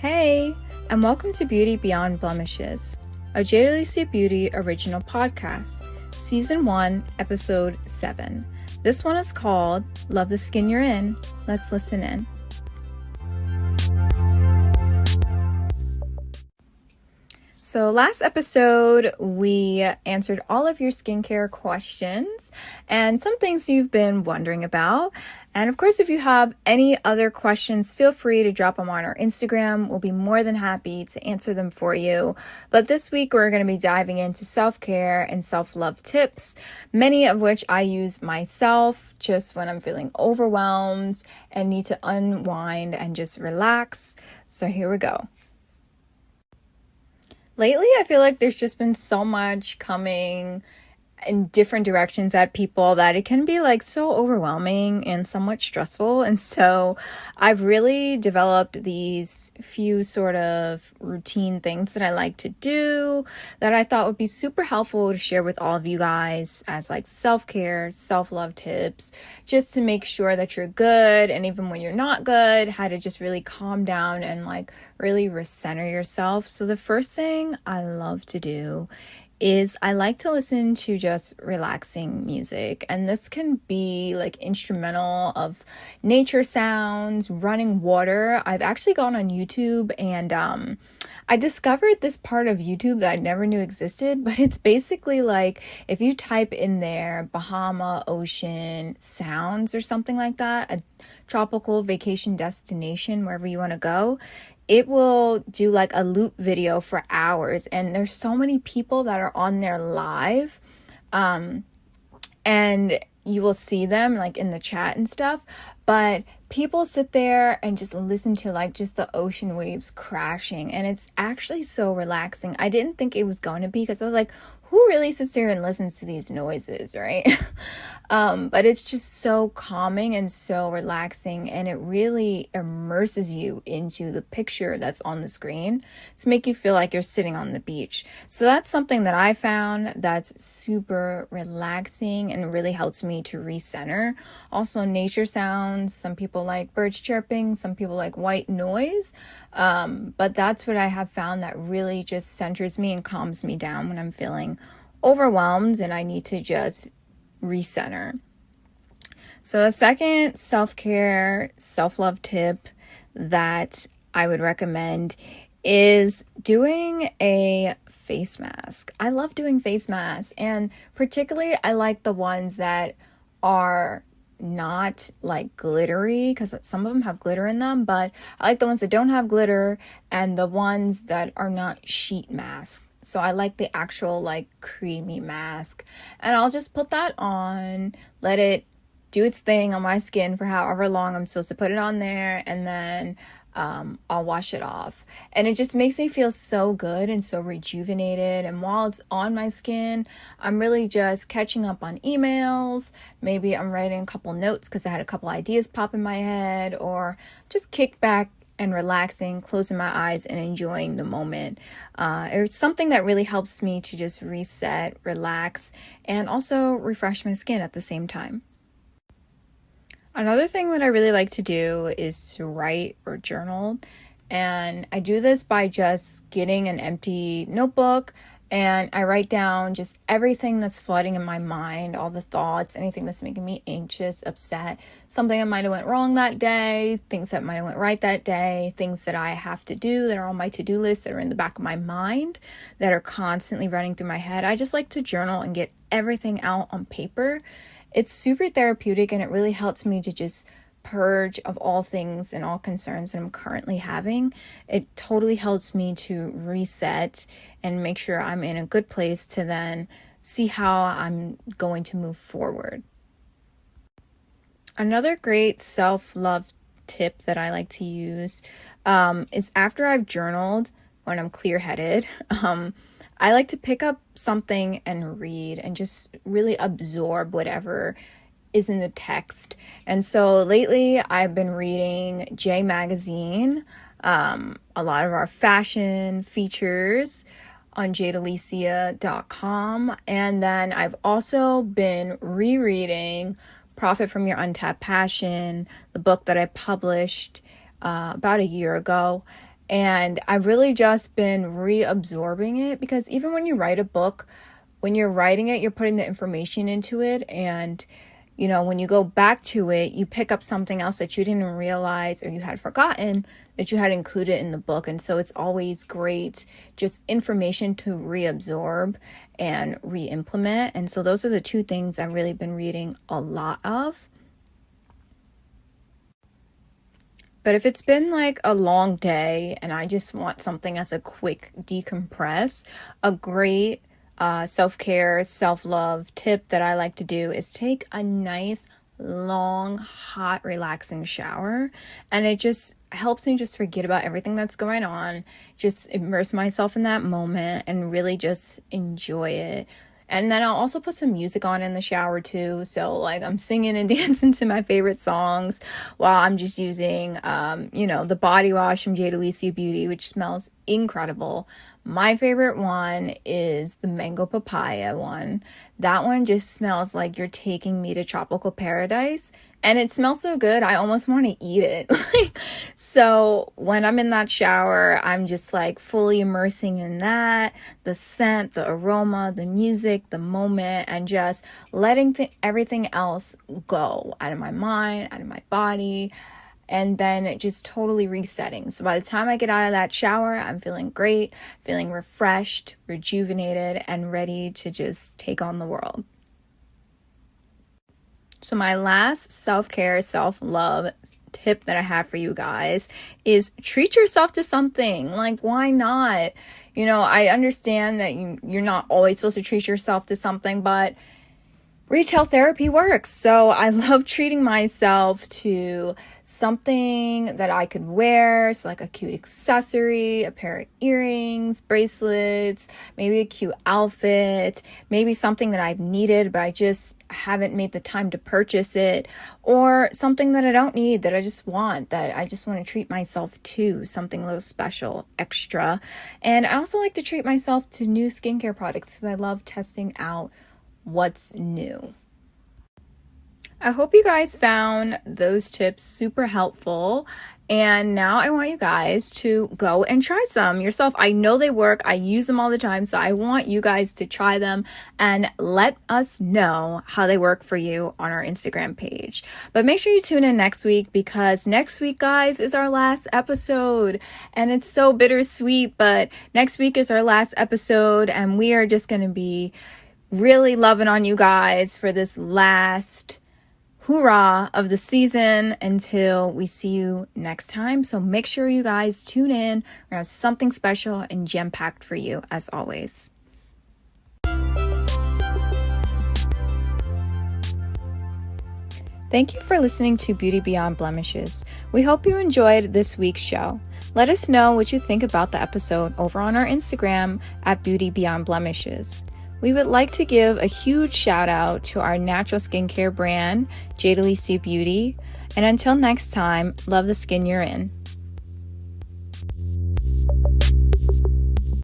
Hey, and welcome to Beauty Beyond Blemishes, a Jade Alycia Beauty original podcast, Season 1, Episode 7. This one is called Love the Skin You're In. Let's listen in. So last episode, we answered all of your skincare questions and some things you've been wondering about. And of course, if you have any other questions, feel free to drop them on our Instagram. We'll be more than happy to answer them for you. But this week, we're going to be diving into self-care and self-love tips, many of which I use myself just when I'm feeling overwhelmed and need to unwind and just relax. So here we go. Lately, I feel like there's just been so much coming in different directions at people that it can be like so overwhelming and somewhat stressful. And so I've really developed these few sort of routine things that I like to do that I thought would be super helpful to share with all of you guys as like self-care, self-love tips, just to make sure that you're good. And even when you're not good, how to just really calm down and like really recenter yourself. So the first thing I love to do is I like to listen to just relaxing music, and this can be like instrumental of nature sounds, running water. I've actually gone on YouTube and I discovered this part of YouTube that I never knew existed, but it's basically like if you type in there Bahama ocean sounds or something like that, a tropical vacation destination, wherever you want to go, it will do like a loop video for hours. And there's so many people that are on there live. And you will see them like in the chat and stuff. But people sit there and just listen to like just the ocean waves crashing. And it's actually so relaxing. I didn't think it was going to be, because I was like, who really sits there and listens to these noises, right? But it's just so calming and so relaxing, and it really immerses you into the picture that's on the screen to make you feel like you're sitting on the beach. So that's something that I found that's super relaxing and really helps me to recenter. Also, nature sounds. Some people like birds chirping, some people like white noise. But that's what I have found that really just centers me and calms me down when I'm feeling overwhelmed and I need to just recenter. So a second self-care, self-love tip that I would recommend is doing a face mask. I love doing face masks, and particularly I like the ones that are not like glittery, because some of them have glitter in them, but I like the ones that don't have glitter and the ones that are not sheet masks. So I like the actual like creamy mask, and I'll just put that on, let it do its thing on my skin for however long I'm supposed to put it on there, and then I'll wash it off. And it just makes me feel so good and so rejuvenated. And while it's on my skin, I'm really just catching up on emails. Maybe I'm writing a couple notes because I had a couple ideas pop in my head, or just kick back and relaxing, closing my eyes and enjoying the moment. It's something that really helps me to just reset, relax, and also refresh my skin at the same time. Another thing that I really like to do is to write or journal. And I do this by just getting an empty notebook, and I write down just everything that's flooding in my mind, all the thoughts, anything that's making me anxious, upset, something that might have went wrong that day, things that might have went right that day, things that I have to do that are on my to-do list that are in the back of my mind that are constantly running through my head. I just like to journal and get everything out on paper. It's super therapeutic, and it really helps me to just purge of all things and all concerns that I'm currently having. It totally helps me to reset and make sure I'm in a good place to then see how I'm going to move forward. Another great self-love tip that I like to use is after I've journaled, when I'm clear-headed, I like to pick up something and read and just really absorb whatever is in the text. And so lately I've been reading J Magazine, a lot of our fashion features on jadealycia.com. And then I've also been rereading Profit from Your Untapped Passion, the book that I published about a year ago. And I've really just been reabsorbing it, because even when you write a book, when you're writing it, you're putting the information into it, and you know, when you go back to it, you pick up something else that you didn't realize or you had forgotten that you had included in the book. And so it's always great, just information to reabsorb and re-implement. And so those are the two things I've really been reading a lot of. But if it's been like a long day and I just want something as a quick decompress, a great self-care, self-love tip that I like to do is take a nice, long, hot, relaxing shower. And it just helps me just forget about everything that's going on, just immerse myself in that moment and really just enjoy it. And then I'll also put some music on in the shower too. So like I'm singing and dancing to my favorite songs while I'm just using, the body wash from Jade Alycia Beauty, which smells incredible. My favorite one is the mango papaya one. That one just smells like you're taking me to tropical paradise. And it smells so good, I almost want to eat it. So when I'm in that shower, I'm just like fully immersing in that, the scent, the aroma, the music, the moment, and just letting everything else go out of my mind, out of my body, and then just totally resetting. So by the time I get out of that shower, I'm feeling great, feeling refreshed, rejuvenated, and ready to just take on the world. So my last self-care, self-love tip that I have for you guys is treat yourself to something. Like, why not? You know, I understand that you're not always supposed to treat yourself to something, but retail therapy works. So I love treating myself to something that I could wear. So like a cute accessory, a pair of earrings, bracelets, maybe a cute outfit, maybe something that I've needed, but I just haven't made the time to purchase it, or something that I don't need, that I just want, that I just want to treat myself to, something a little special, extra. And I also like to treat myself to new skincare products because I love testing out what's new. I hope you guys found those tips super helpful. And now I want you guys to go and try some yourself. I know they work. I use them all the time. So I want you guys to try them and let us know how they work for you on our Instagram page. But make sure you tune in next week, because next week, guys, is our last episode. And it's so bittersweet, but next week is our last episode. And we are just going to be really loving on you guys for this last hoorah of the season until we see you next time. So make sure you guys tune in. We're gonna have something special and jam-packed for you as always. Thank you for listening to Beauty Beyond Blemishes. We hope you enjoyed this week's show. Let us know what you think about the episode over on our Instagram at Beauty Beyond Blemishes. We would like to give a huge shout out to our natural skincare brand, Jade Alycia Beauty. And until next time, love the skin you're in.